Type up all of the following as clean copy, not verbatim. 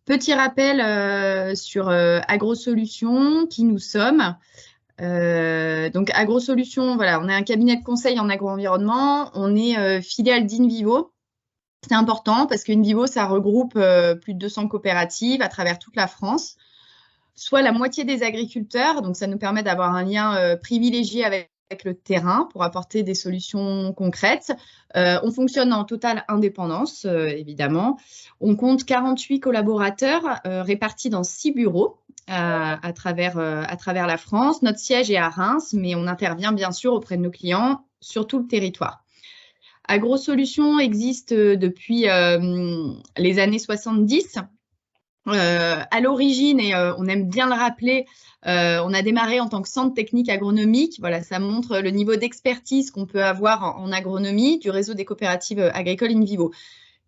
Petit rappel sur AgroSolutions, qui nous sommes. Donc AgroSolutions, voilà, on est un cabinet de conseil en agro-environnement. On est filiale d'InVivo. C'est important parce qu'InVivo, ça regroupe plus de 200 coopératives à travers toute la France, soit la moitié des agriculteurs. Donc ça nous permet d'avoir un lien privilégié avec le terrain pour apporter des solutions concrètes. On fonctionne en totale indépendance, évidemment. On compte 48 collaborateurs répartis dans 6 bureaux à travers la France. Notre siège est à Reims, mais on intervient bien sûr auprès de nos clients sur tout le territoire. AgroSolutions existe depuis les années 70. À l'origine, et on aime bien le rappeler, on a démarré en tant que centre technique agronomique. Voilà, ça montre le niveau d'expertise qu'on peut avoir en agronomie du réseau des coopératives agricoles InVivo.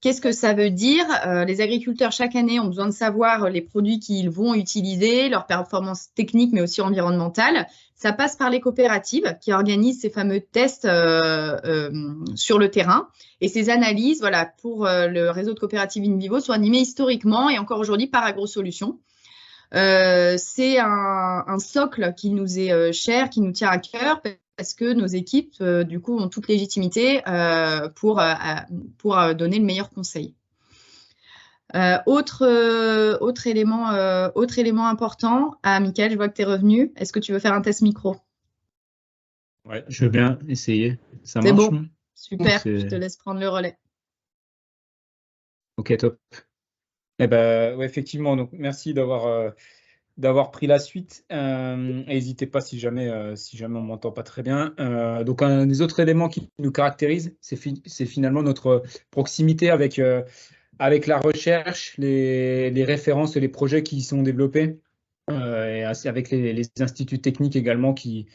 Qu'est-ce que ça veut dire? Les agriculteurs, chaque année, ont besoin de savoir les produits qu'ils vont utiliser, leurs performances techniques, mais aussi environnementales. Ça passe par les coopératives qui organisent ces fameux tests sur le terrain. Et ces analyses, voilà, pour le réseau de coopératives InVivo, sont animées historiquement et encore aujourd'hui par AgroSolutions. C'est un socle qui nous est cher, qui nous tient à cœur, parce que nos équipes, du coup, ont toute légitimité pour donner le meilleur conseil. Autre élément important. Ah, Mickaël, je vois que tu es revenu. Est-ce que tu veux faire un test micro? Ouais, je veux bien essayer. Ça C'est marche? bon, super, je te laisse prendre le relais. Ok, top. Eh ben, ouais, effectivement, donc merci d'avoir pris la suite. N'hésitez pas si jamais on m'entend pas très bien. Donc un des autres éléments qui nous caractérise, c'est finalement notre proximité avec la recherche, les références et les projets qui y sont développés, et avec les instituts techniques également qui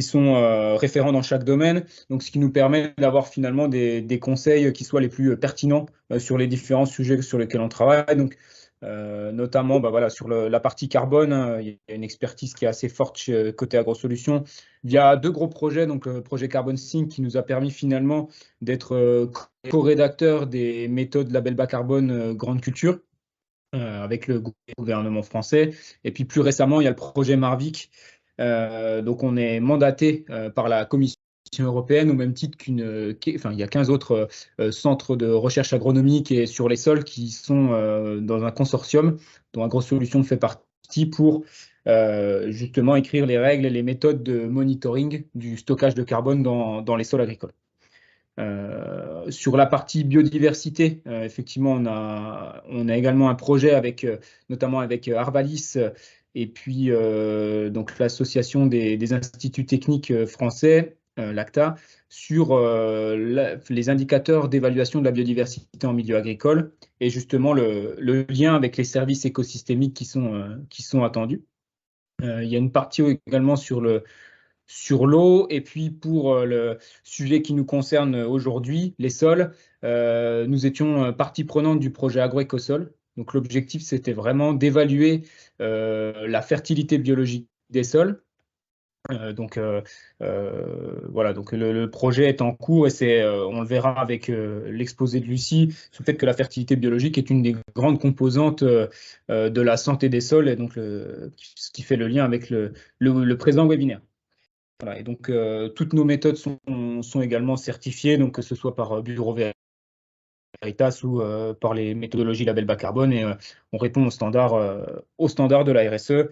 sont référents dans chaque domaine, donc ce qui nous permet d'avoir finalement des conseils qui soient les plus pertinents sur les différents sujets sur lesquels on travaille. Donc, notamment voilà, sur la partie carbone, hein, il y a une expertise qui est assez forte côté AgroSolutions via 2 gros projets, donc le projet Carbon Sync qui nous a permis finalement d'être co-rédacteur des méthodes label bas carbone grande culture avec le gouvernement français. Et puis plus récemment, il y a le projet Marvic. Donc on est mandaté par la Commission européenne au même titre il y a 15 autres centres de recherche agronomique et sur les sols qui sont dans un consortium dont AgroSolutions fait partie pour justement écrire les règles et les méthodes de monitoring du stockage de carbone dans les sols agricoles. Sur la partie biodiversité, effectivement, on a également un projet notamment avec Arvalis et puis donc l'association des instituts techniques français, l'ACTA, sur les indicateurs d'évaluation de la biodiversité en milieu agricole et justement le lien avec les services écosystémiques qui sont attendus. Il y a une partie également sur l'eau, et puis pour le sujet qui nous concerne aujourd'hui, les sols, nous étions partie prenante du projet Agroécosol. Donc l'objectif, c'était vraiment d'évaluer la fertilité biologique des sols. Voilà, donc le projet est en cours et on le verra avec l'exposé de Lucie, sur le fait que la fertilité biologique est une des grandes composantes de la santé des sols, et donc ce qui fait le lien avec le présent webinaire. Voilà, et donc toutes nos méthodes sont également certifiées, donc que ce soit par Bureau Veritas ou par les méthodologies label bas carbone, et on répond aux standards de la RSE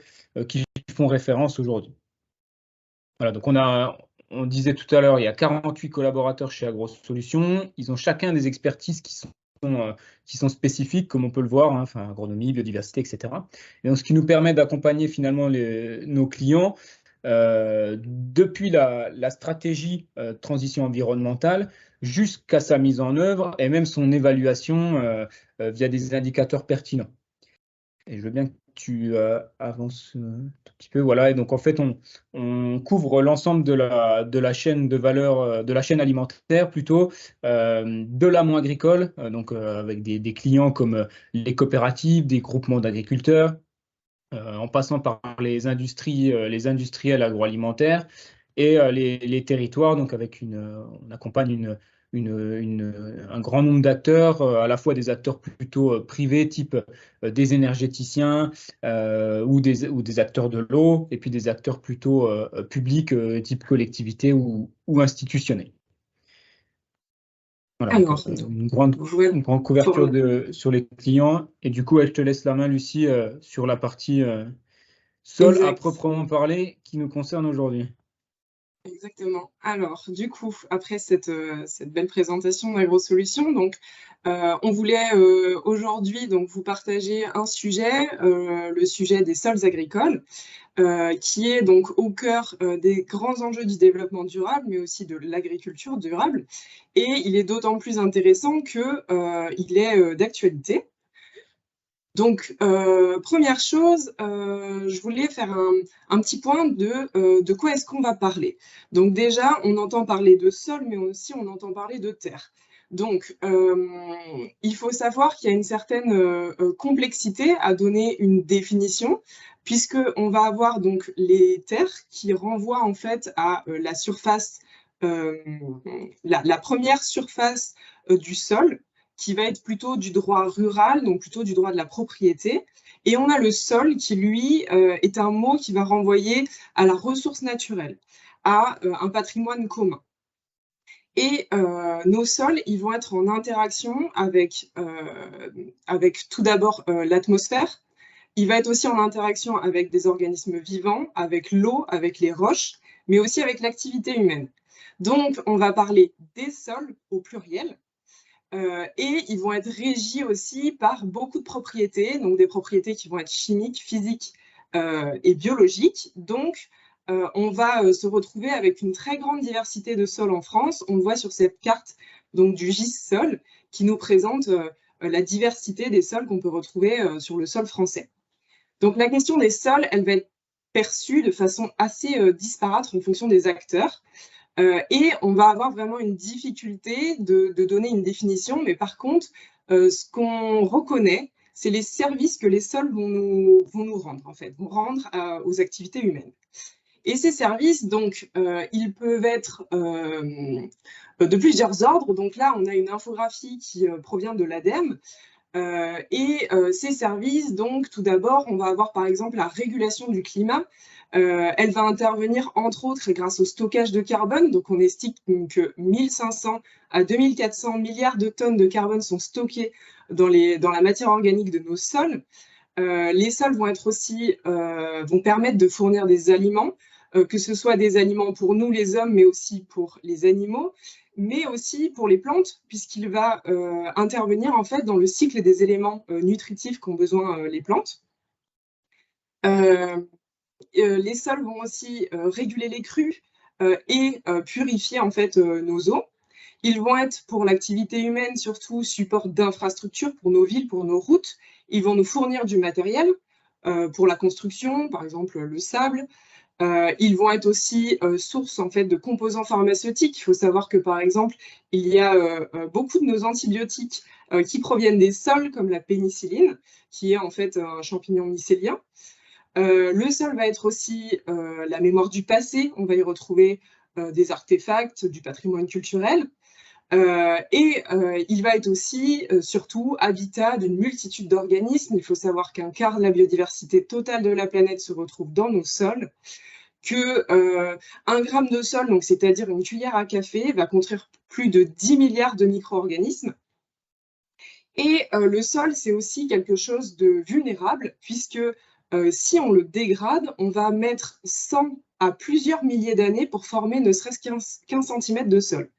qui font référence aujourd'hui. Voilà, donc on disait tout à l'heure, il y a 48 collaborateurs chez AgroSolutions. Ils ont chacun des expertises qui sont spécifiques, comme on peut le voir, hein, enfin, agronomie, biodiversité, etc. Et donc, ce qui nous permet d'accompagner finalement nos clients depuis la stratégie de transition environnementale jusqu'à sa mise en œuvre et même son évaluation via des indicateurs pertinents. Et je veux bien que tu avances un tout petit peu. Voilà. Et donc, en fait, on couvre l'ensemble de la chaîne de valeur, de la chaîne alimentaire plutôt, de l'amont agricole, donc avec des clients comme les coopératives, des groupements d'agriculteurs, en passant par les industriels agroalimentaires et les territoires. Donc, on accompagne un grand nombre d'acteurs, à la fois des acteurs plutôt privés, type des énergéticiens ou des acteurs de l'eau, et puis des acteurs plutôt publics, type collectivité ou institutionnels. Voilà, donc, Alors, une grande couverture sur les clients. Et du coup, je te laisse la main, Lucie, sur la partie sol à proprement parler qui nous concerne aujourd'hui. Exactement. Alors, du coup, après cette belle présentation d'AgroSolutions, donc, on voulait aujourd'hui donc vous partager un sujet, le sujet des sols agricoles, qui est donc au cœur des grands enjeux du développement durable, mais aussi de l'agriculture durable. Et il est d'autant plus intéressant qu'il est d'actualité. Donc, première chose, je voulais faire un petit point de quoi est-ce qu'on va parler. Donc déjà, on entend parler de sol, mais aussi on entend parler de terre. Donc, il faut savoir qu'il y a une certaine complexité à donner une définition, puisqu'on va avoir donc les terres qui renvoient en fait à la surface, la première surface du sol, qui va être plutôt du droit rural, donc plutôt du droit de la propriété. Et on a le sol qui, lui, est un mot qui va renvoyer à la ressource naturelle, à un patrimoine commun. Et nos sols, ils vont être en interaction avec tout d'abord l'atmosphère. Il va être aussi en interaction avec des organismes vivants, avec l'eau, avec les roches, mais aussi avec l'activité humaine. Donc, on va parler des sols au pluriel. Et ils vont être régis aussi par beaucoup de propriétés, donc des propriétés qui vont être chimiques, physiques et biologiques. Donc, on va se retrouver avec une très grande diversité de sols en France. On le voit sur cette carte donc, du GIS-Sol qui nous présente la diversité des sols qu'on peut retrouver sur le sol français. Donc, la question des sols, elle va être perçue de façon assez disparate en fonction des acteurs. Et on va avoir vraiment une difficulté de donner une définition, mais par contre, ce qu'on reconnaît, c'est les services que les sols vont nous rendre, en fait, vont rendre aux activités humaines. Et ces services, donc, ils peuvent être de plusieurs ordres. Donc là, on a une infographie qui provient de l'ADEME. Et ces services, donc, tout d'abord, on va avoir par exemple la régulation du climat. Elle va intervenir entre autres et grâce au stockage de carbone. Donc, on estime que 1500 à 2400 milliards de tonnes de carbone sont stockées dans la matière organique de nos sols. Les sols vont être aussi, vont permettre de fournir des aliments, que ce soit des aliments pour nous les hommes, mais aussi pour les animaux, mais aussi pour les plantes, puisqu'il va intervenir en fait dans le cycle des éléments nutritifs qu'ont besoin les plantes. Les sols vont aussi réguler les crues et purifier en fait nos eaux. Ils vont être pour l'activité humaine surtout support d'infrastructures pour nos villes, pour nos routes. Ils vont nous fournir du matériel pour la construction, par exemple le sable. Ils vont être aussi source en fait de composants pharmaceutiques. Il faut savoir que par exemple, il y a beaucoup de nos antibiotiques qui proviennent des sols, comme la pénicilline, qui est en fait un champignon mycélien. Le sol va être aussi la mémoire du passé. On va y retrouver des artefacts, du patrimoine culturel. Et il va être aussi, surtout, habitat d'une multitude d'organismes. Il faut savoir qu'un quart de la biodiversité totale de la planète se retrouve dans nos sols, que 1 gramme de sol, donc c'est-à-dire une cuillère à café, va contenir plus de 10 milliards de micro-organismes. Et le sol, c'est aussi quelque chose de vulnérable, puisque si on le dégrade, on va mettre 100 à plusieurs milliers d'années pour former ne serait-ce qu'un centimètre de sol.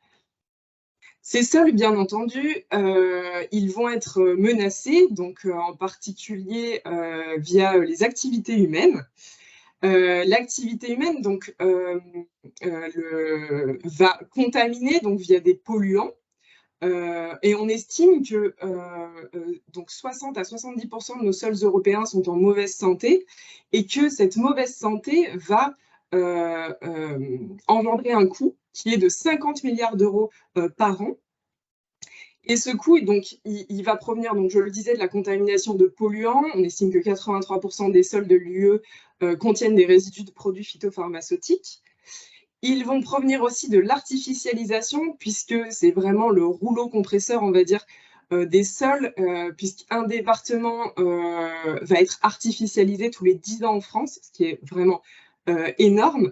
Ces sols, bien entendu, ils vont être menacés, donc en particulier via les activités humaines. L'activité humaine donc, va contaminer donc, via des polluants. Et on estime que donc 60 à 70% de nos sols européens sont en mauvaise santé et que cette mauvaise santé va engendrer un coût qui est de 50 milliards d'euros par an. Et ce coût, donc, il va provenir, donc, je le disais, de la contamination de polluants. On estime que 83% des sols de l'UE contiennent des résidus de produits phytopharmaceutiques. Ils vont provenir aussi de l'artificialisation, puisque c'est vraiment le rouleau compresseur, on va dire, des sols, puisqu'un département va être artificialisé tous les 10 ans en France, ce qui est vraiment énorme.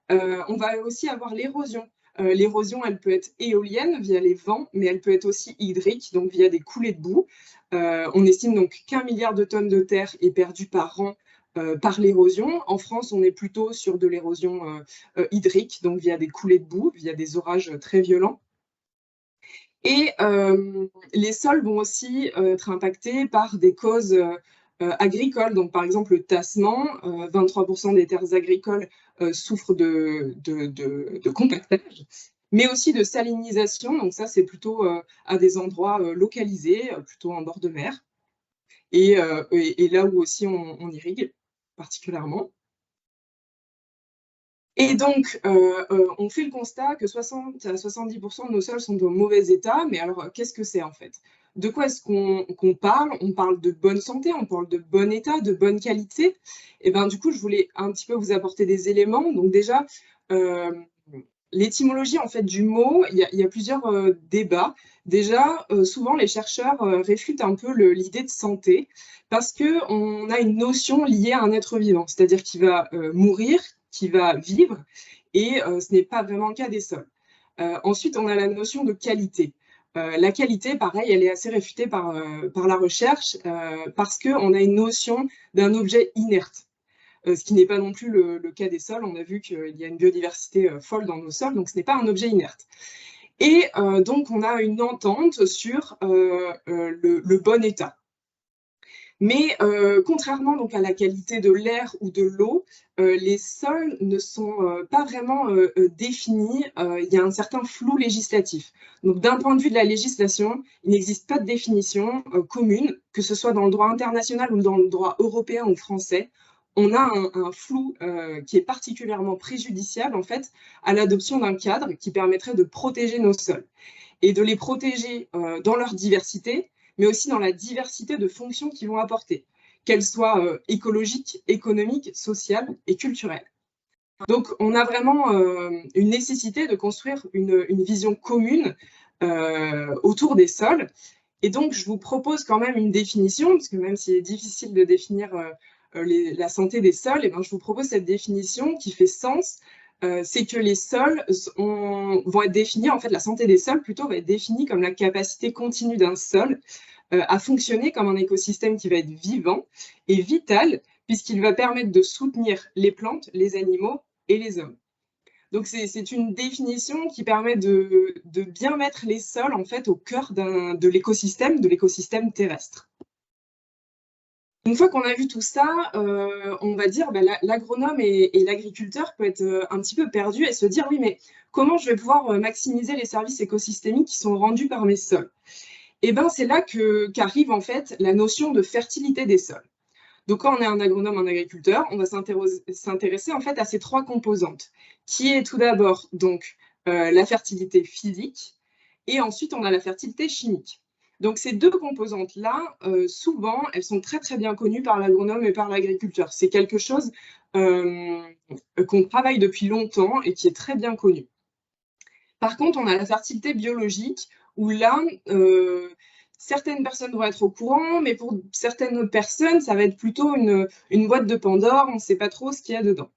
On va aussi avoir l'érosion. L'érosion, elle peut être éolienne via les vents, mais elle peut être aussi hydrique, donc via des coulées de boue. On estime donc qu'1 milliard de tonnes de terre est perdu par an par l'érosion. En France, on est plutôt sur de l'érosion hydrique, donc via des coulées de boue, via des orages très violents. Et les sols vont aussi être impactés par des causes agricoles. Donc, par exemple, le tassement, 23% des terres agricoles souffrent de compactage, mais aussi de salinisation. Donc, ça, c'est plutôt à des endroits localisés, plutôt en bord de mer, et là où aussi on irrigue particulièrement. Et donc, on fait le constat que 60 à 70% de nos sols sont en mauvais état. Mais alors, qu'est-ce que c'est en fait? De quoi est-ce qu'on parle? On parle de bonne santé, on parle de bon état, de bonne qualité. Et bien, du coup, je voulais un petit peu vous apporter des éléments. Donc déjà, l'étymologie en fait du mot, il y a plusieurs débats. Déjà, souvent les chercheurs réfutent un peu l'idée de santé parce qu'on a une notion liée à un être vivant, c'est-à-dire qu'il va mourir, qui va vivre, et ce n'est pas vraiment le cas des sols. Ensuite, on a la notion de qualité. La qualité, pareil, elle est assez réfutée par la recherche parce qu'on a une notion d'un objet inerte. Ce qui n'est pas non plus le cas des sols. On a vu qu'il y a une biodiversité folle dans nos sols, donc ce n'est pas un objet inerte. Et donc, on a une entente sur le bon état. Mais contrairement donc, à la qualité de l'air ou de l'eau, les sols ne sont pas vraiment définis. Il y a un certain flou législatif. Donc d'un point de vue de la législation, il n'existe pas de définition commune, que ce soit dans le droit international ou dans le droit européen ou français. On a un flou qui est particulièrement préjudiciable en fait à l'adoption d'un cadre qui permettrait de protéger nos sols et de les protéger dans leur diversité, mais aussi dans la diversité de fonctions qu'ils vont apporter, qu'elles soient écologiques, économiques, sociales et culturelles. Donc, on a vraiment une nécessité de construire une vision commune autour des sols. Et donc, je vous propose quand même une définition, parce que même s'il est difficile de définir la santé des sols, eh bien, je vous propose cette définition qui fait sens. C'est que les sols vont être définis, en fait, la santé des sols plutôt va être définie comme la capacité continue d'un sol à fonctionner comme un écosystème qui va être vivant et vital, puisqu'il va permettre de soutenir les plantes, les animaux et les hommes. Donc, c'est une définition qui permet de bien mettre les sols, en fait, au cœur de l'écosystème terrestre. Une fois qu'on a vu tout ça, on va dire l'agronome et l'agriculteur peut être un petit peu perdu et se dire oui, mais comment je vais pouvoir maximiser les services écosystémiques qui sont rendus par mes sols? Et bien, c'est là qu'arrive en fait la notion de fertilité des sols. Donc, quand on est un agronome, un agriculteur, on va s'intéresser en fait à ces trois composantes, qui est tout d'abord donc la fertilité physique, et ensuite on a la fertilité chimique. Donc, ces deux composantes-là, souvent, elles sont très, très bien connues par l'agronome et par l'agriculteur. C'est quelque chose qu'on travaille depuis longtemps et qui est très bien connu. Par contre, on a la fertilité biologique, où là, certaines personnes vont être au courant, mais pour certaines autres personnes, ça va être plutôt une boîte de Pandore, on ne sait pas trop ce qu'il y a dedans.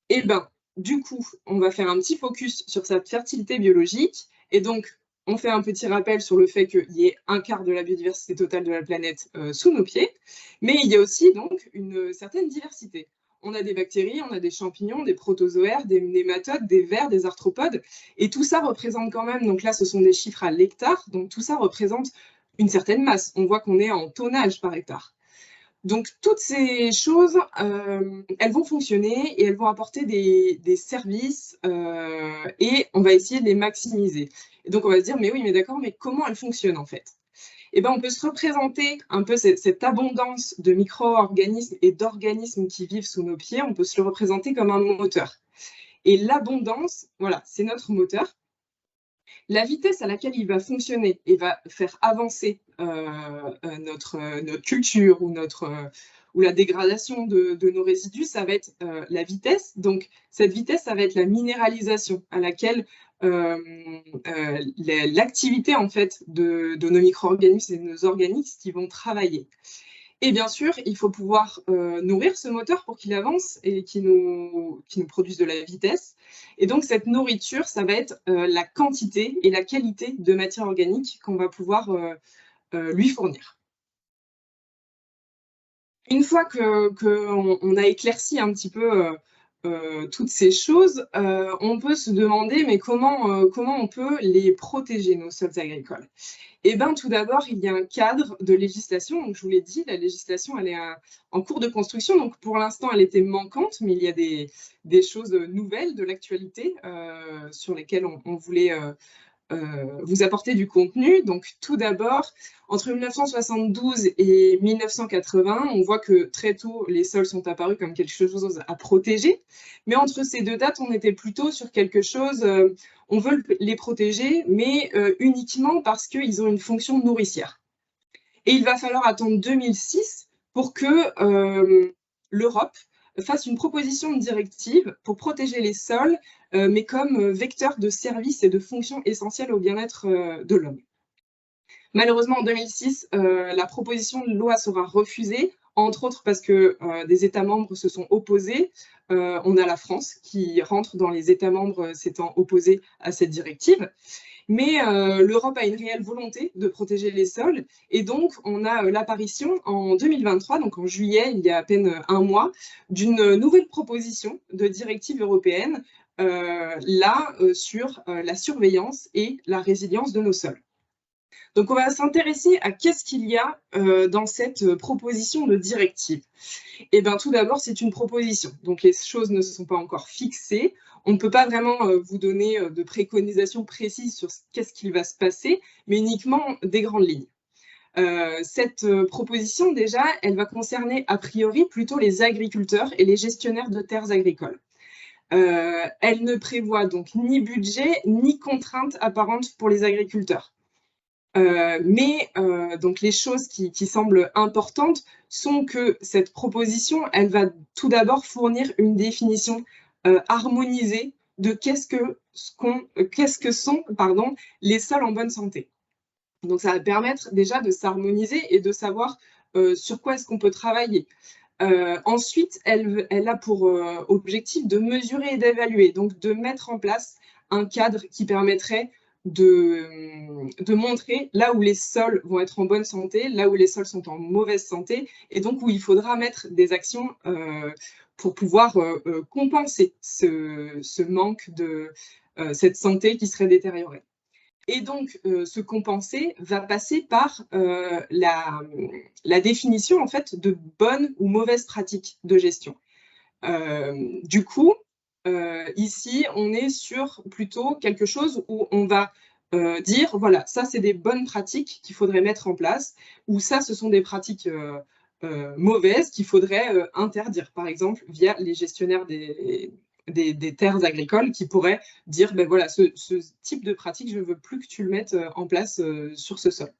Et bien, du coup, on va faire un petit focus sur cette fertilité biologique, et donc, on fait un petit rappel sur le fait qu'il y ait un quart de la biodiversité totale de la planète sous nos pieds, mais il y a aussi donc une certaine diversité. On a des bactéries, on a des champignons, des protozoaires, des nématodes, des vers, des arthropodes, et tout ça représente quand même, donc là ce sont des chiffres à l'hectare, donc tout ça représente une certaine masse. On voit qu'on est en tonnage par hectare. Donc, toutes ces choses, elles vont fonctionner et elles vont apporter des services et on va essayer de les maximiser. Et donc, on va se dire, mais oui, mais d'accord, mais comment elles fonctionnent en fait? Eh bien, on peut se représenter un peu cette abondance de micro-organismes et d'organismes qui vivent sous nos pieds, on peut se le représenter comme un moteur. Et l'abondance, voilà, c'est notre moteur. La vitesse à laquelle il va fonctionner et va faire avancer notre culture ou ou la dégradation de nos résidus, ça va être la vitesse. Donc, cette vitesse, ça va être la minéralisation à laquelle l'activité en fait de nos micro-organismes et de nos organismes qui vont travailler. Et bien sûr, il faut pouvoir nourrir ce moteur pour qu'il avance et qu'il nous produise de la vitesse. Et donc, cette nourriture, ça va être la quantité et la qualité de matière organique qu'on va pouvoir lui fournir. Une fois qu'on a éclairci un petit peu toutes ces choses, on peut se demander mais comment on peut les protéger, nos sols agricoles? Eh bien, tout d'abord, il y a un cadre de législation. Donc, je vous l'ai dit, la législation, elle est en cours de construction. Donc, pour l'instant, elle était manquante, mais il y a des choses nouvelles de l'actualité sur lesquelles on voulait vous apporter du contenu. Donc, tout d'abord, entre 1972 et 1980, on voit que très tôt, les sols sont apparus comme quelque chose à protéger. Mais entre ces deux dates, on était plutôt sur quelque chose, on veut les protéger, mais uniquement parce qu'ils ont une fonction nourricière. Et il va falloir attendre 2006 pour que l'Europe fasse une proposition de directive pour protéger les sols, mais comme vecteur de services et de fonctions essentielles au bien-être de l'homme. Malheureusement, en 2006, la proposition de loi sera refusée, entre autres parce que des États membres se sont opposés. On a la France qui rentre dans les États membres s'étant opposés à cette directive. Mais l'Europe a une réelle volonté de protéger les sols. Et donc, on a l'apparition en 2023, donc en juillet, il y a à peine un mois, d'une nouvelle proposition de directive européenne, sur la surveillance et la résilience de nos sols. Donc, on va s'intéresser à qu'est-ce qu'il y a dans cette proposition de directive. Eh bien, tout d'abord, c'est une proposition. Donc, les choses ne sont pas encore fixées. On ne peut pas vraiment vous donner de préconisations précises sur qu'est-ce qu'il va se passer, mais uniquement des grandes lignes. Cette proposition, déjà, elle va concerner a priori plutôt les agriculteurs et les gestionnaires de terres agricoles. Elle ne prévoit donc ni budget, ni contraintes apparentes pour les agriculteurs. Donc les choses qui semblent importantes sont que cette proposition, elle va tout d'abord fournir une définition harmonisée de qu'est-ce que sont les sols en bonne santé. Donc ça va permettre déjà de s'harmoniser et de savoir sur quoi est-ce qu'on peut travailler. Ensuite, elle a pour objectif de mesurer et d'évaluer, donc de mettre en place un cadre qui permettrait de montrer là où les sols vont être en bonne santé, là où les sols sont en mauvaise santé, et donc où il faudra mettre des actions pour pouvoir compenser ce manque de cette santé qui serait détériorée. Et donc, ce compenser va passer par la définition en fait de bonnes ou mauvaises pratiques de gestion. Du coup, ici, on est sur plutôt quelque chose où on va dire, voilà, ça, c'est des bonnes pratiques qu'il faudrait mettre en place, ou ça, ce sont des pratiques mauvaises qu'il faudrait interdire, par exemple, via les gestionnaires des terres agricoles qui pourraient dire, ben voilà, ce type de pratique, je ne veux plus que tu le mettes en place sur ce sol.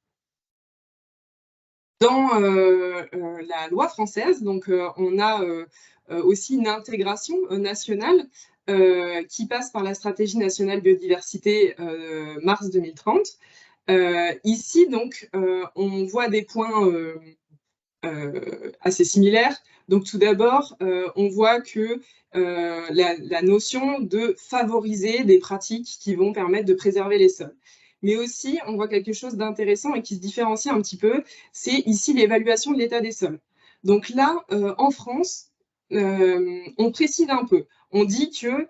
Dans la loi française, donc, on a aussi une intégration nationale qui passe par la stratégie nationale biodiversité mars 2030. Ici, donc, on voit des points assez similaires. Donc, tout d'abord, on voit que la notion de favoriser des pratiques qui vont permettre de préserver les sols. Mais aussi, on voit quelque chose d'intéressant et qui se différencie un petit peu, c'est ici l'évaluation de l'état des sols. Donc là, en France, on précise un peu. On dit qu'il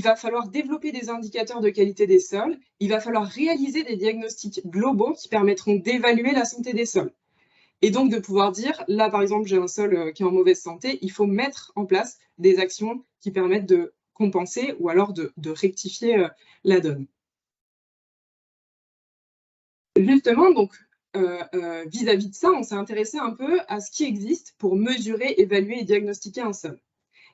va falloir développer des indicateurs de qualité des sols, il va falloir réaliser des diagnostics globaux qui permettront d'évaluer la santé des sols. Et donc de pouvoir dire, là par exemple, j'ai un sol qui est en mauvaise santé, il faut mettre en place des actions qui permettent de compenser ou alors de rectifier la donne. Justement, donc, vis-à-vis de ça, on s'est intéressé un peu à ce qui existe pour mesurer, évaluer et diagnostiquer un sol.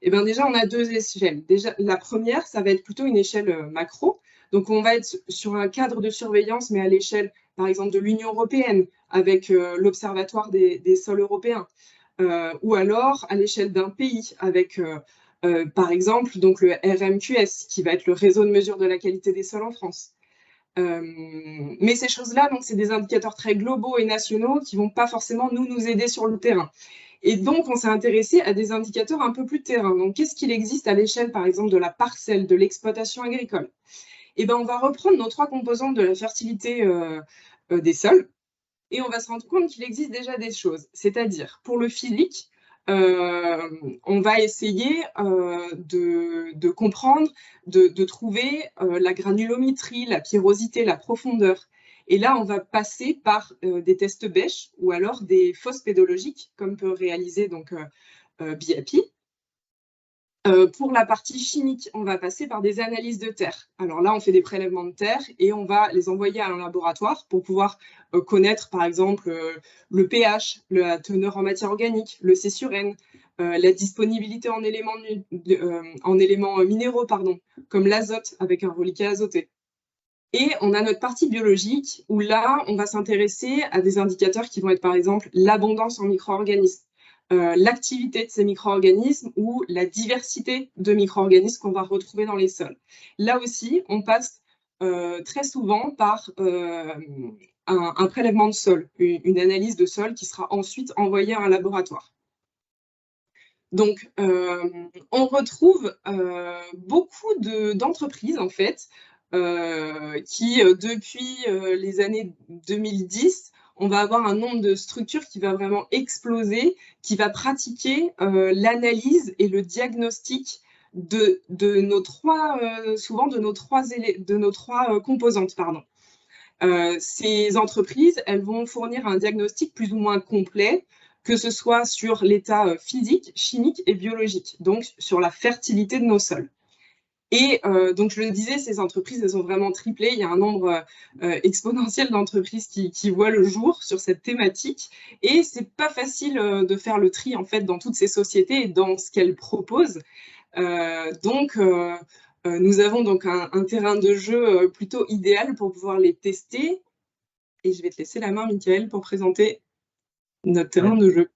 Et bien déjà, on a deux échelles. Déjà, la première, ça va être plutôt une échelle macro. Donc, on va être sur un cadre de surveillance, mais à l'échelle, par exemple, de l'Union européenne, avec l'Observatoire des sols européens. ou alors à l'échelle d'un pays avec, par exemple, donc le RMQS, qui va être le réseau de mesure de la qualité des sols en France. Mais ces choses-là, donc, c'est des indicateurs très globaux et nationaux qui vont pas forcément nous aider sur le terrain. Et donc, on s'est intéressé à des indicateurs un peu plus terrain. Donc, qu'est-ce qu'il existe à l'échelle, par exemple, de la parcelle, de l'exploitation agricole? Eh ben, on va reprendre nos 3 composantes de la fertilité des sols et on va se rendre compte qu'il existe déjà des choses. C'est-à-dire, pour le physique, on va essayer de comprendre, de trouver la granulométrie, la pyrrhosité, la profondeur. Et là, on va passer par des tests bêches ou alors des fosses pédologiques, comme peut réaliser donc BIAPI. Pour la partie chimique, on va passer par des analyses de terre. Alors là, on fait des prélèvements de terre et on va les envoyer à un laboratoire pour pouvoir connaître, par exemple, le pH, la teneur en matière organique, le C sur N, la disponibilité en éléments minéraux, pardon, comme l'azote avec un reliquat azoté. Et on a notre partie biologique où là, on va s'intéresser à des indicateurs qui vont être, par exemple, l'abondance en micro-organismes, l'activité de ces micro-organismes ou la diversité de micro-organismes qu'on va retrouver dans les sols. Là aussi, on passe très souvent par un prélèvement de sol, une analyse de sol qui sera ensuite envoyée à un laboratoire. Donc, on retrouve beaucoup d'entreprises, en fait, qui, depuis les années 2010, on va avoir un nombre de structures qui va vraiment exploser, qui va pratiquer l'analyse et le diagnostic de nos trois, souvent de nos trois composantes, pardon. Ces entreprises, elles vont fournir un diagnostic plus ou moins complet, que ce soit sur l'état physique, chimique et biologique, donc sur la fertilité de nos sols. Et donc, je le disais, ces entreprises, elles ont vraiment triplé. Il y a un nombre exponentiel d'entreprises qui voient le jour sur cette thématique. Et c'est pas facile de faire le tri, en fait, dans toutes ces sociétés et dans ce qu'elles proposent. Nous avons donc un terrain de jeu plutôt idéal pour pouvoir les tester. Et je vais te laisser la main, Mickaël, pour présenter notre terrain de jeu.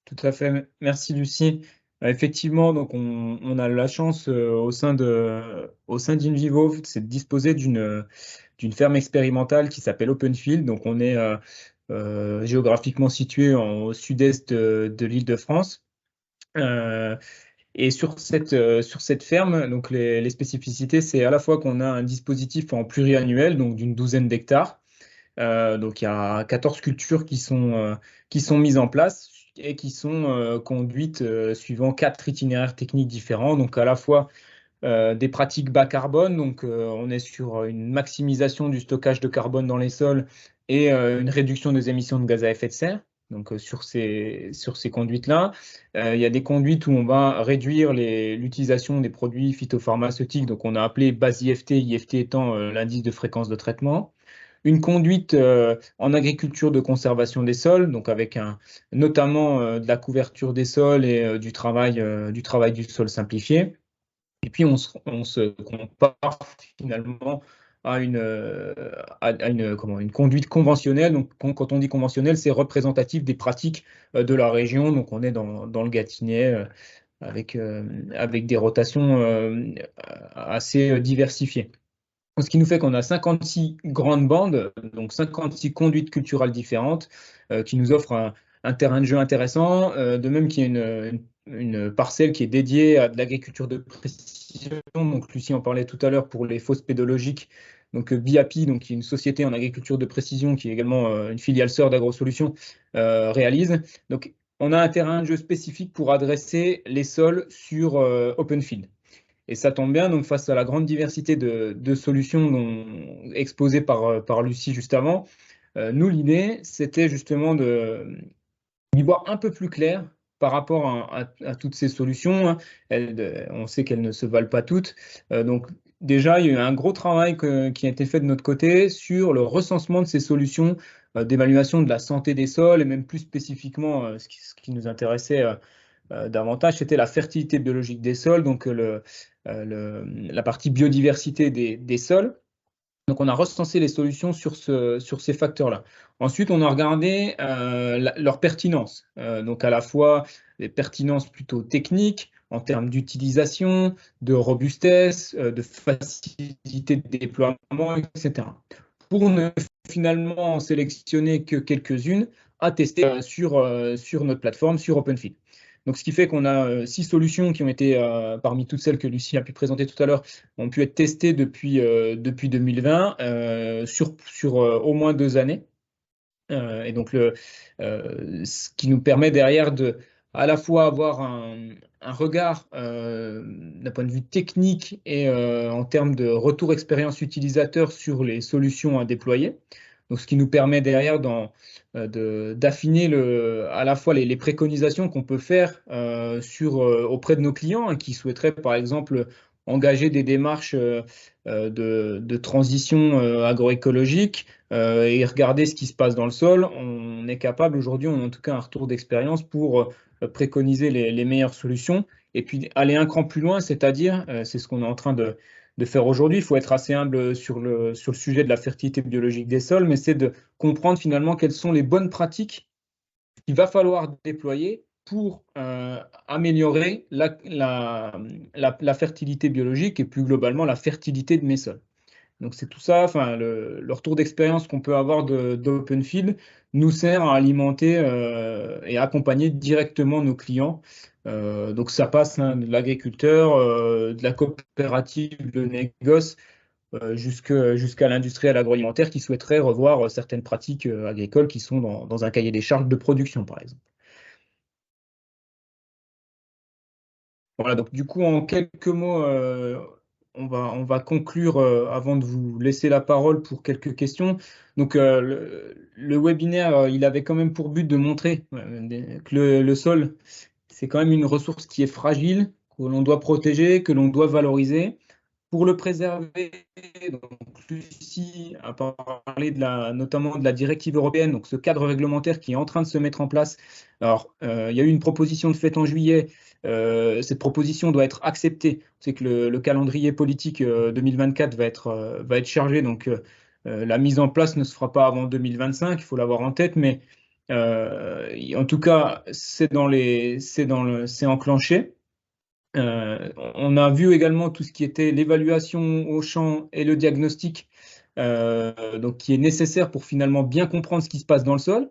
Tout à fait. Merci, Lucie. Effectivement, donc on a la chance au sein d'InVivo, c'est de disposer d'une ferme expérimentale qui s'appelle Openfield. Donc on est géographiquement situé au sud-est de l'Île-de-France. Et sur cette ferme, donc les spécificités, c'est à la fois qu'on a un dispositif en pluriannuel, donc d'une douzaine d'hectares. Donc il y a 14 cultures qui sont mises en place et qui sont conduites suivant 4 itinéraires techniques différents. Donc à la fois des pratiques bas carbone, donc on est sur une maximisation du stockage de carbone dans les sols et une réduction des émissions de gaz à effet de serre. Donc sur ces conduites-là, il y a des conduites où on va réduire l'utilisation des produits phytopharmaceutiques, donc on a appelé base IFT, IFT étant l'indice de fréquence de traitement. Une conduite en agriculture de conservation des sols, donc avec notamment de la couverture des sols et du travail du sol simplifié. Et puis on se compare finalement à une conduite conventionnelle. Donc quand on dit conventionnelle, c'est représentatif des pratiques de la région. Donc on est dans le Gâtinais avec des rotations assez diversifiées. Ce qui nous fait qu'on a 56 grandes bandes, donc 56 conduites culturelles différentes, qui nous offrent un terrain de jeu intéressant, de même qu'il y a une parcelle qui est dédiée à de l'agriculture de précision. Donc Lucie en parlait tout à l'heure pour les fosses pédologiques. Donc BIAPI, donc, qui est une société en agriculture de précision, qui est également une filiale sœur d'AgroSolutions, réalise. Donc on a un terrain de jeu spécifique pour adresser les sols sur Openfield. Et ça tombe bien, donc face à la grande diversité de solutions exposées par Lucie juste avant, nous, l'idée, c'était justement d'y voir un peu plus clair par rapport à toutes ces solutions. On sait qu'elles ne se valent pas toutes. Donc déjà, il y a eu un gros travail qui a été fait de notre côté sur le recensement de ces solutions d'évaluation de la santé des sols et même plus spécifiquement, ce qui nous intéressait davantage, c'était la fertilité biologique des sols, donc la partie biodiversité des sols. Donc, on a recensé les solutions sur ces facteurs-là. Ensuite, on a regardé leur pertinence. Donc, à la fois les pertinences plutôt techniques, en termes d'utilisation, de robustesse, de facilité de déploiement, etc. Pour ne finalement en sélectionner que quelques-unes à tester sur notre plateforme, sur OpenField. Donc, ce qui fait qu'on a 6 solutions qui ont été, parmi toutes celles que Lucie a pu présenter tout à l'heure, ont pu être testées depuis 2020 sur au moins 2 années. Et donc, ce qui nous permet derrière de à la fois avoir un regard d'un point de vue technique et en termes de retour expérience utilisateur sur les solutions à déployer. Donc, ce qui nous permet derrière d'affiner à la fois les préconisations qu'on peut faire auprès de nos clients hein, qui souhaiteraient, par exemple, engager des démarches de transition agroécologique et regarder ce qui se passe dans le sol. On est capable aujourd'hui, on a en tout cas un retour d'expérience pour préconiser les meilleures solutions et puis aller un cran plus loin, c'est-à-dire, c'est ce qu'on est en train de faire aujourd'hui. Il faut être assez humble sur le sujet de la fertilité biologique des sols, mais c'est de comprendre finalement quelles sont les bonnes pratiques qu'il va falloir déployer pour améliorer la fertilité biologique et plus globalement la fertilité de mes sols. Donc c'est tout ça, enfin, le retour d'expérience qu'on peut avoir d'OpenField nous sert à alimenter et accompagner directement nos clients. Donc ça passe hein, de l'agriculteur, de la coopérative, de négoce, jusqu'à l'industriel agroalimentaire qui souhaiterait revoir certaines pratiques agricoles qui sont dans un cahier des charges de production, par exemple. Voilà, donc du coup, en quelques mots, on va conclure avant de vous laisser la parole pour quelques questions. Donc, le webinaire, il avait quand même pour but de montrer que le sol, c'est quand même une ressource qui est fragile, que l'on doit protéger, que l'on doit valoriser. Pour le préserver, donc Lucie a parlé notamment de la directive européenne, donc ce cadre réglementaire qui est en train de se mettre en place. Alors, il y a eu une proposition de faite en juillet. Cette proposition doit être acceptée. C'est que le calendrier politique 2024 va être chargé, donc la mise en place ne se fera pas avant 2025. Il faut l'avoir en tête, mais en tout cas, c'est enclenché. On a vu également tout ce qui était l'évaluation au champ et le diagnostic, donc qui est nécessaire pour finalement bien comprendre ce qui se passe dans le sol.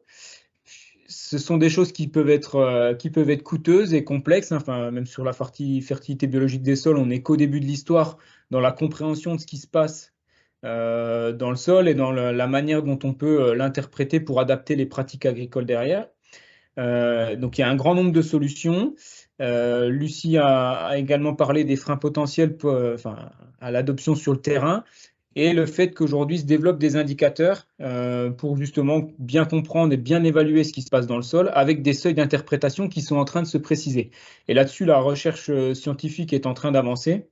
Ce sont des choses qui peuvent être coûteuses et complexes. Hein. Enfin, même sur la fertilité biologique des sols, on n'est qu'au début de l'histoire dans la compréhension de ce qui se passe dans le sol et dans la manière dont on peut l'interpréter pour adapter les pratiques agricoles derrière. Donc il y a un grand nombre de solutions. Lucie a également parlé des freins potentiels à l'adoption sur le terrain et le fait qu'aujourd'hui se développent des indicateurs pour justement bien comprendre et bien évaluer ce qui se passe dans le sol avec des seuils d'interprétation qui sont en train de se préciser. Et là-dessus, la recherche scientifique est en train d'avancer.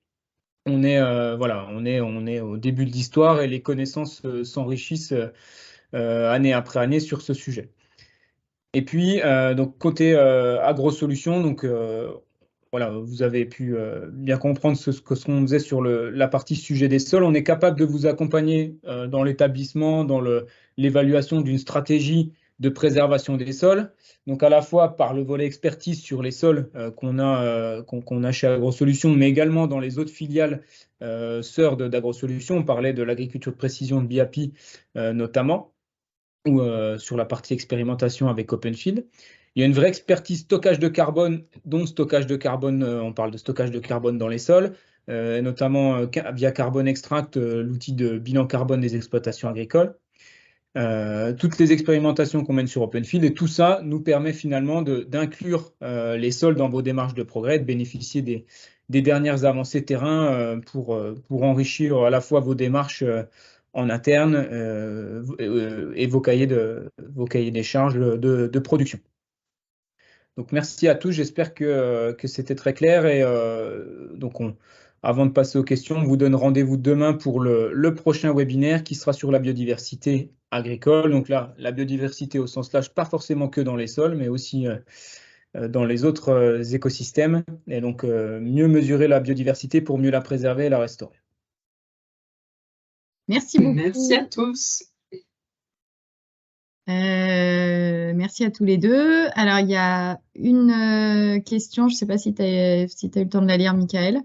On est au début de l'histoire et les connaissances s'enrichissent année après année sur ce sujet. Et puis, donc côté AgroSolutions, donc voilà, vous avez pu bien comprendre ce qu'on faisait sur la partie sujet des sols. On est capable de vous accompagner dans l'établissement, dans l'évaluation d'une stratégie de préservation des sols. Donc à la fois par le volet expertise sur les sols qu'on a chez AgroSolutions, mais également dans les autres filiales sœurs d'AgroSolutions. On parlait de l'agriculture de précision de BIAPI notamment, ou sur la partie expérimentation avec OpenField. Il y a une vraie expertise stockage de carbone, dont stockage de carbone, on parle de stockage de carbone dans les sols, notamment via Carbon Extract, l'outil de bilan carbone des exploitations agricoles. Toutes les expérimentations qu'on mène sur OpenField, et tout ça nous permet finalement d'inclure les sols dans vos démarches de progrès, de bénéficier des dernières avancées terrain pour enrichir à la fois vos démarches en interne et vos cahiers des charges de production. Donc merci à tous, j'espère que c'était très clair et donc avant de passer aux questions, on vous donne rendez-vous demain pour le prochain webinaire qui sera sur la biodiversité agricole. Donc là, la biodiversité au sens large, pas forcément que dans les sols, mais aussi dans les autres écosystèmes. Et donc mieux mesurer la biodiversité pour mieux la préserver et la restaurer. Merci beaucoup. Merci à tous. Merci à tous les deux. Alors, il y a une question, je ne sais pas si tu as eu le temps de la lire, Michael.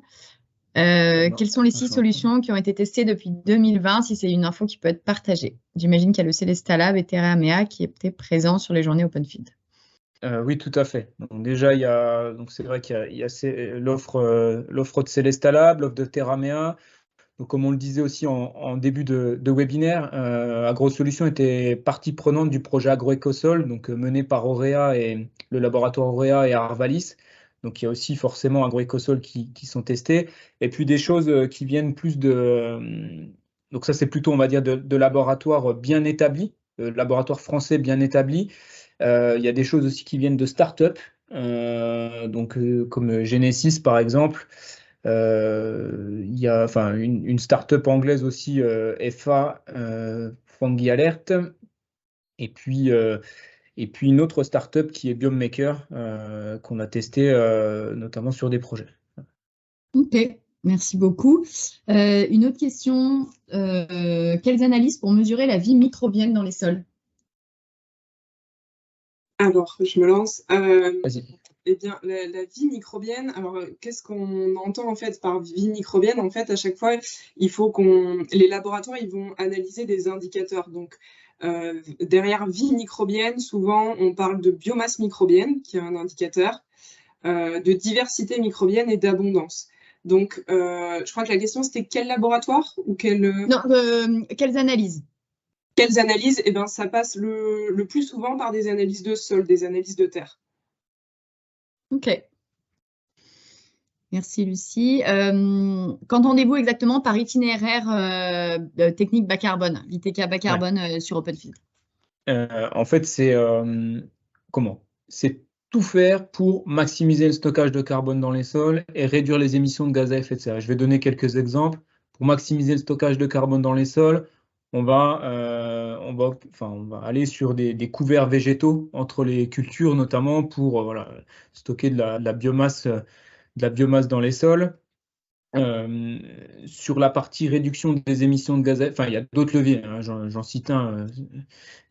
Quelles sont les 6 solutions qui ont été testées depuis 2020, si c'est une info qui peut être partagée? J'imagine qu'il y a le Celesta Lab et Terramea qui étaient présents sur les journées OpenField. Oui, tout à fait. Donc déjà, c'est vrai qu'il y a l'offre de Celesta Lab, l'offre de Terramea. Donc, comme on le disait aussi en début de webinaire, AgroSolutions était partie prenante du projet AgroEcosol, donc mené par Aurea et le laboratoire Aurea et Arvalis. Donc, il y a aussi forcément AgroEcosol qui sont testés. Et puis des choses qui viennent plus donc ça, c'est plutôt, on va dire, de laboratoires bien établis, laboratoires français bien établis. Il y a des choses aussi qui viennent de start-up, comme Genesis par exemple. Il y a une start-up anglaise aussi, FA, Fungi Alert. Et puis une autre start-up qui est Biomemaker, qu'on a testé notamment sur des projets. Ok, merci beaucoup. Une autre question, quelles analyses pour mesurer la vie microbienne dans les sols? Alors, je me lance. Vas-y. Eh bien, la vie microbienne, alors qu'est-ce qu'on entend en fait par vie microbienne? En fait, à chaque fois, il faut les laboratoires, ils vont analyser des indicateurs. Donc, derrière vie microbienne, souvent, on parle de biomasse microbienne, qui est un indicateur, de diversité microbienne et d'abondance. Donc, je crois que la question, c'était quel laboratoire ou Non, quelles analyses? Quelles analyses? Eh bien, ça passe le plus souvent par des analyses de sol, des analyses de terre. Ok. Merci Lucie. Qu'entendez-vous exactement par itinéraire technique bas carbone, ITK bas carbone sur OpenField? En fait, c'est tout faire pour maximiser le stockage de carbone dans les sols et réduire les émissions de gaz à effet de serre. Je vais donner quelques exemples. Pour maximiser le stockage de carbone dans les sols, on va aller sur des couverts végétaux entre les cultures, notamment pour stocker de la biomasse dans les sols. Sur la partie réduction des émissions de gaz à effet, il y a d'autres leviers, hein, j'en cite un.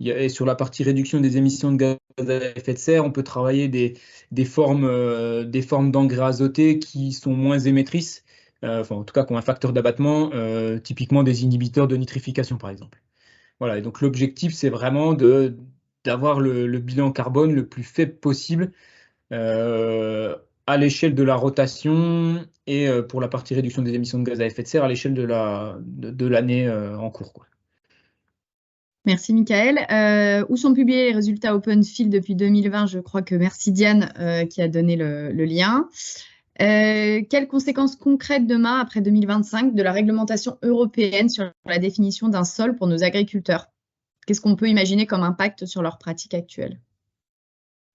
Et sur la partie réduction des émissions de gaz à effet de serre, on peut travailler des formes d'engrais azotés qui sont moins émettrices, en tout cas qui ont un facteur d'abattement, typiquement des inhibiteurs de nitrification par exemple. Voilà, et donc l'objectif, c'est vraiment d'avoir le bilan carbone le plus faible possible à l'échelle de la rotation et pour la partie réduction des émissions de gaz à effet de serre à l'échelle de l'année en cours, quoi. Merci Michael. Où sont publiés les résultats OpenField depuis 2020? Je crois que merci Diane qui a donné le lien. Quelles conséquences concrètes demain, après 2025, de la réglementation européenne sur la définition d'un sol pour nos agriculteurs? Qu'est-ce qu'on peut imaginer comme impact sur leurs pratiques actuelles?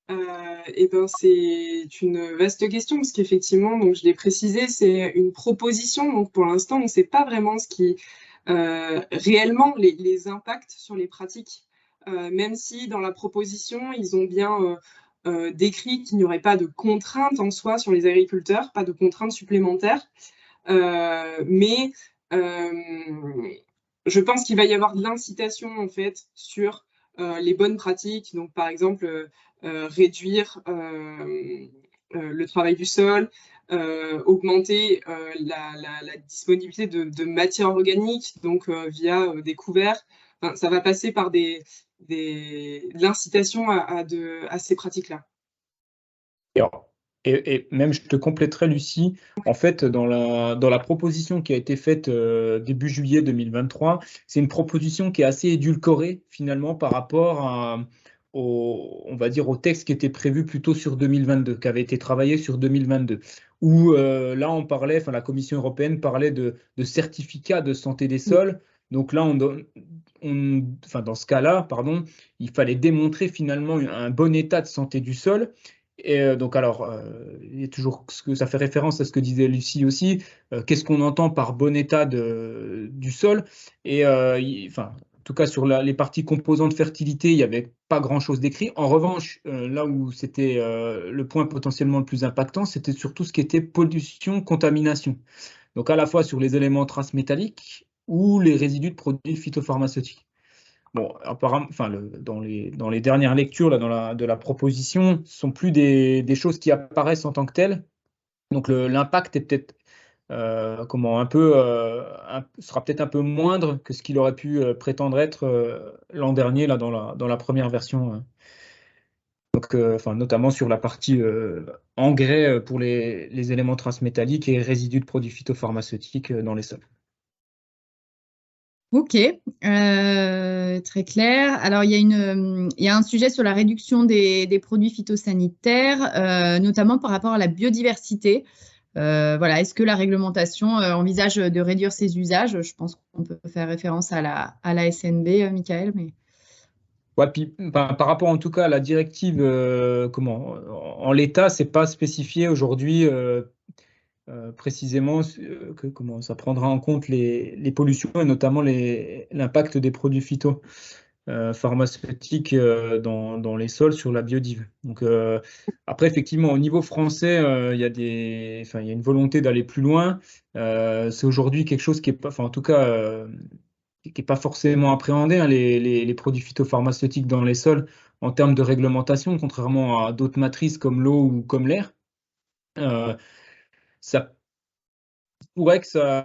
Eh ben, c'est une vaste question parce qu'effectivement, donc je l'ai précisé, c'est une proposition. Donc pour l'instant, on ne sait pas vraiment ce qui réellement les impacts sur les pratiques, même si dans la proposition, ils ont bien décrit qu'il n'y aurait pas de contraintes en soi sur les agriculteurs, pas de contraintes supplémentaires. Mais je pense qu'il va y avoir de l'incitation en fait sur les bonnes pratiques. Donc par exemple, réduire le travail du sol, augmenter la disponibilité de matières organiques, donc via des couverts. Enfin, ça va passer par de l'incitation à ces pratiques-là. Et même, je te compléterai, Lucie, en fait, dans la proposition qui a été faite début juillet 2023, c'est une proposition qui est assez édulcorée, finalement, par rapport on va dire, au texte qui était prévu plutôt sur 2022, qui avait été travaillé sur 2022, où là, la Commission européenne parlait de certificat de santé des sols. Donc là, dans ce cas-là, pardon, il fallait démontrer finalement un bon état de santé du sol. Et donc, alors, il y a toujours ce que ça fait référence à ce que disait Lucie aussi. Qu'est-ce qu'on entend par bon état du sol? Et en tout cas, sur les parties composantes fertilité, il n'y avait pas grand-chose d'écrit. En revanche, là où c'était le point potentiellement le plus impactant, c'était surtout ce qui était pollution, contamination. Donc, à la fois sur les éléments traces métalliques ou les résidus de produits phytopharmaceutiques. Bon, apparemment, enfin, dans les dernières lectures de la proposition, ce ne sont plus des choses qui apparaissent en tant que telles. Donc l'impact est peut-être sera peut-être un peu moindre que ce qu'il aurait pu prétendre être l'an dernier là, dans la première version. Donc, notamment sur la partie engrais pour les éléments transmétalliques et résidus de produits phytopharmaceutiques dans les sols. Ok, très clair. Alors, il y a un sujet sur la réduction des produits phytosanitaires, notamment par rapport à la biodiversité. Voilà, est-ce que la réglementation envisage de réduire ces usages? Je pense qu'on peut faire référence à la SNB, Michael, mais... Ouais, puis, par rapport en tout cas à la directive, en l'état, c'est pas spécifié aujourd'hui précisément comment ça prendra en compte les pollutions et notamment l'impact des produits phytopharmaceutiques dans les sols sur la biodive. Donc après, effectivement, au niveau français, il y a une volonté d'aller plus loin. C'est aujourd'hui quelque chose qui est pas, enfin en tout cas, qui n'est pas forcément appréhendé, hein, les produits phytopharmaceutiques dans les sols en termes de réglementation, contrairement à d'autres matrices comme l'eau ou comme l'air. Ça pourrait que ça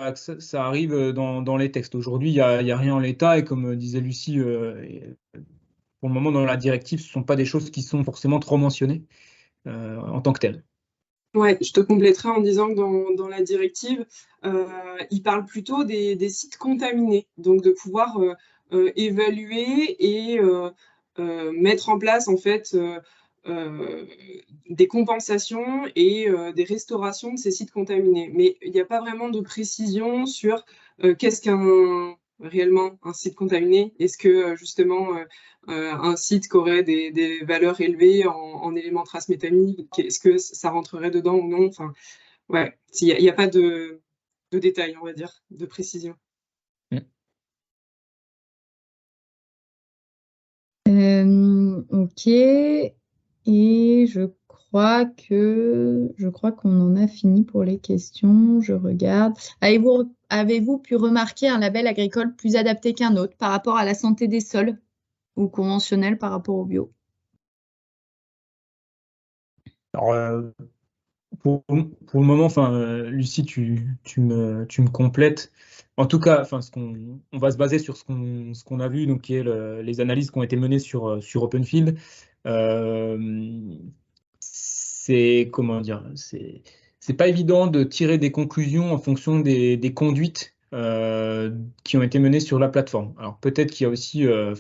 arrive dans les textes. Aujourd'hui, il n'y a rien en l'état et comme disait Lucie, pour le moment dans la directive, ce ne sont pas des choses qui sont forcément trop mentionnées en tant que telles. Ouais, je te compléterai en disant que dans la directive, il parle plutôt des sites contaminés, donc de pouvoir évaluer et mettre en place en fait des compensations et des restaurations de ces sites contaminés. Mais il n'y a pas vraiment de précision sur qu'est-ce qu'un réellement un site contaminé. Est-ce que justement un site qui aurait des valeurs élevées en éléments traces métalliques, est-ce que ça rentrerait dedans ou non? Enfin, ouais, il n'y a pas de détails, on va dire, de précision. Ok, et je crois qu'on en a fini pour les questions. Je regarde. Avez-vous pu remarquer un label agricole plus adapté qu'un autre par rapport à la santé des sols ou conventionnel par rapport au bio? Alors, pour le moment, Lucie, tu me complètes. En tout cas, on va se baser sur ce qu'on a vu, donc qui est les analyses qui ont été menées sur Openfield. C'est comment dire, c'est pas évident de tirer des conclusions en fonction des conduites qui ont été menées sur la plateforme. Alors peut-être qu'il y a aussi, en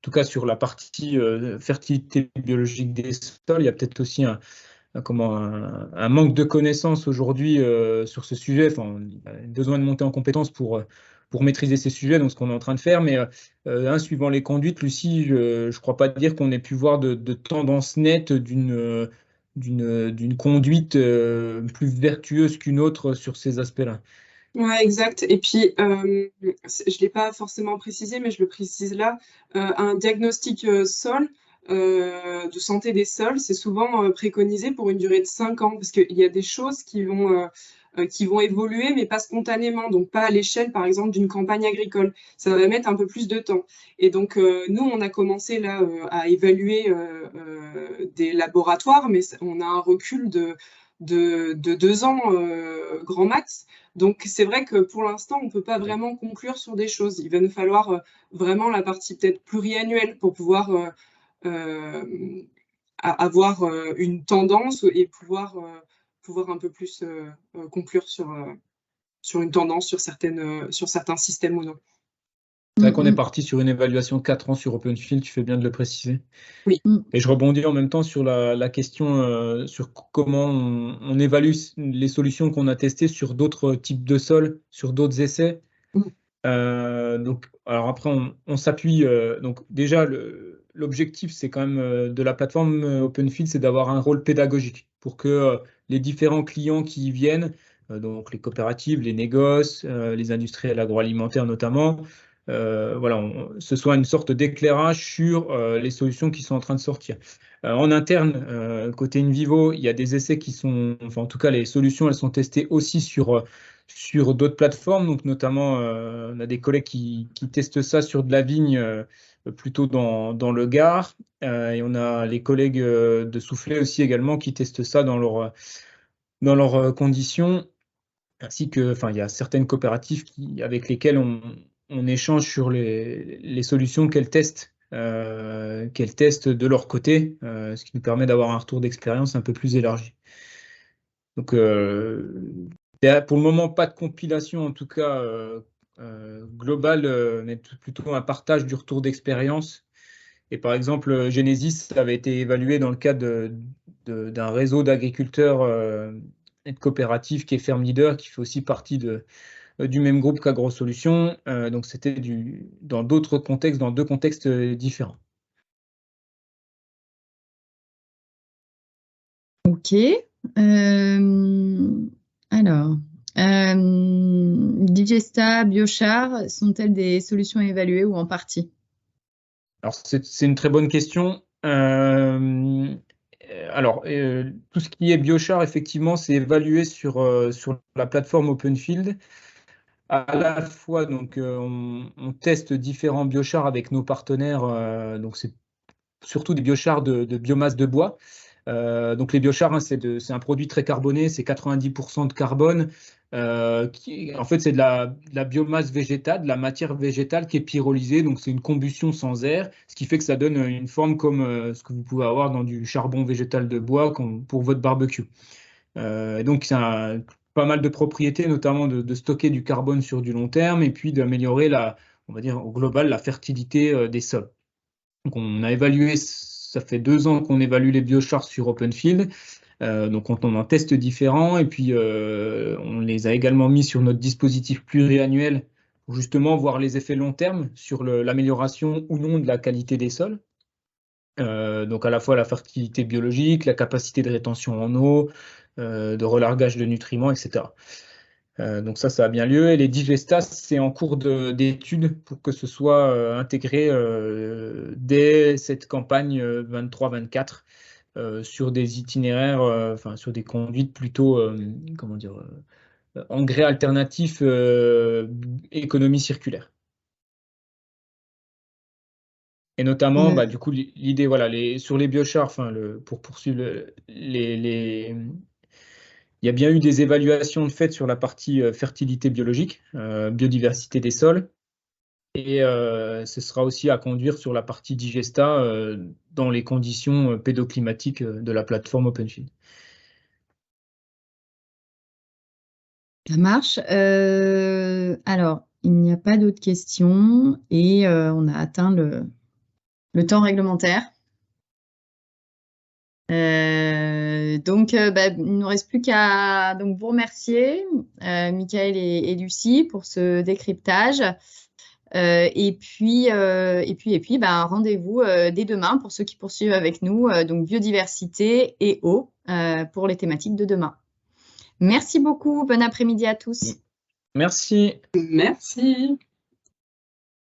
tout cas sur la partie fertilité biologique des sols, il y a peut-être aussi un manque de connaissances aujourd'hui sur ce sujet. Enfin, on a besoin de monter en compétences pour maîtriser ces sujets, donc ce qu'on est en train de faire. Mais suivant les conduites, Lucie, je ne crois pas dire qu'on ait pu voir de tendance nette d'une conduite plus vertueuse qu'une autre sur ces aspects-là. Ouais, exact. Et puis, je ne l'ai pas forcément précisé, mais je le précise là, un diagnostic sol de santé des sols, c'est souvent préconisé pour une durée de 5 ans, parce qu'il y a des choses qui vont évoluer, mais pas spontanément, donc pas à l'échelle, par exemple, d'une campagne agricole. Ça va mettre un peu plus de temps. Et donc, nous, on a commencé là à évaluer des laboratoires, mais on a un recul de 2 ans grand max. Donc, c'est vrai que pour l'instant, on ne peut pas vraiment conclure sur des choses. Il va nous falloir vraiment la partie peut-être pluriannuelle pour pouvoir avoir une tendance et pouvoir un peu plus conclure sur une tendance, sur certains systèmes ou non. C'est vrai qu'on est parti sur une évaluation de 4 ans sur Openfield, tu fais bien de le préciser. Oui. Et je rebondis en même temps sur la question sur comment on évalue les solutions qu'on a testées sur d'autres types de sols, sur d'autres essais. Donc, alors après, on s'appuie. Donc déjà, l'objectif, c'est quand même de la plateforme Openfield, c'est d'avoir un rôle pédagogique pour que les différents clients qui y viennent, donc les coopératives, les négoces, les industriels agroalimentaires notamment, ce soit une sorte d'éclairage sur les solutions qui sont en train de sortir. En interne, côté InVivo, il y a des essais qui sont, enfin en tout cas les solutions, elles sont testées aussi sur sur d'autres plateformes. Donc notamment, on a des collègues qui testent ça sur de la vigne, plutôt dans le Gard. Et on a les collègues de Soufflet aussi également qui testent ça dans leurs conditions. Ainsi que, enfin, il y a certaines coopératives avec lesquelles on échange sur les solutions qu'elles testent de leur côté, ce qui nous permet d'avoir un retour d'expérience un peu plus élargi. Donc, pour le moment, pas de compilation, en tout cas globale, mais plutôt un partage du retour d'expérience. Et par exemple, Genesis avait été évalué dans le cadre d'un réseau d'agriculteurs et de coopératives qui est Ferme Leader, qui fait aussi partie du même groupe qu'AgroSolutions. Donc c'était dans d'autres contextes, dans 2 contextes différents. Ok. Alors, Digesta, Biochar sont-elles des solutions évaluées ou en partie? Alors c'est une très bonne question. Alors, tout ce qui est Biochar, effectivement, c'est évalué sur la plateforme Openfield. À la fois, donc, on teste différents biochars avec nos partenaires. Donc, c'est surtout des biochars de biomasse de bois. Donc, les biochars, hein, c'est un produit très carboné, c'est 90% de carbone. En fait, c'est de la biomasse végétale, de la matière végétale qui est pyrolysée. Donc, c'est une combustion sans air, ce qui fait que ça donne une forme comme ce que vous pouvez avoir dans du charbon végétal de bois pour votre barbecue. Donc, c'est pas mal de propriétés, notamment de stocker du carbone sur du long terme et puis d'améliorer on va dire au global, la fertilité des sols. Donc, on a évalué, ça fait 2 ans qu'on évalue les biochars sur Openfield. Donc, on en teste différents et puis on les a également mis sur notre dispositif pluriannuel pour justement voir les effets long terme sur l'amélioration ou non de la qualité des sols. Donc à la fois la fertilité biologique, la capacité de rétention en eau, de relargage de nutriments, etc. Donc ça a bien lieu. Et les digestats, c'est en cours d'étude pour que ce soit intégré dès cette campagne 23-24 sur des itinéraires, enfin sur des conduites plutôt, comment dire, engrais alternatifs, économie circulaire. Et notamment, du coup, l'idée, voilà, sur les biochars, enfin, pour poursuivre, il y a bien eu des évaluations de fait sur la partie fertilité biologique, biodiversité des sols, et ce sera aussi à conduire sur la partie digesta dans les conditions pédoclimatiques de la plateforme Openfield. Ça marche. Alors, il n'y a pas d'autres questions et on a atteint le temps réglementaire. Donc, il ne nous reste plus qu'à vous remercier, Michael et Lucie, pour ce décryptage. Et puis, rendez-vous dès demain pour ceux qui poursuivent avec nous, donc biodiversité et eau pour les thématiques de demain. Merci beaucoup. Bon après-midi à tous. Merci. Merci.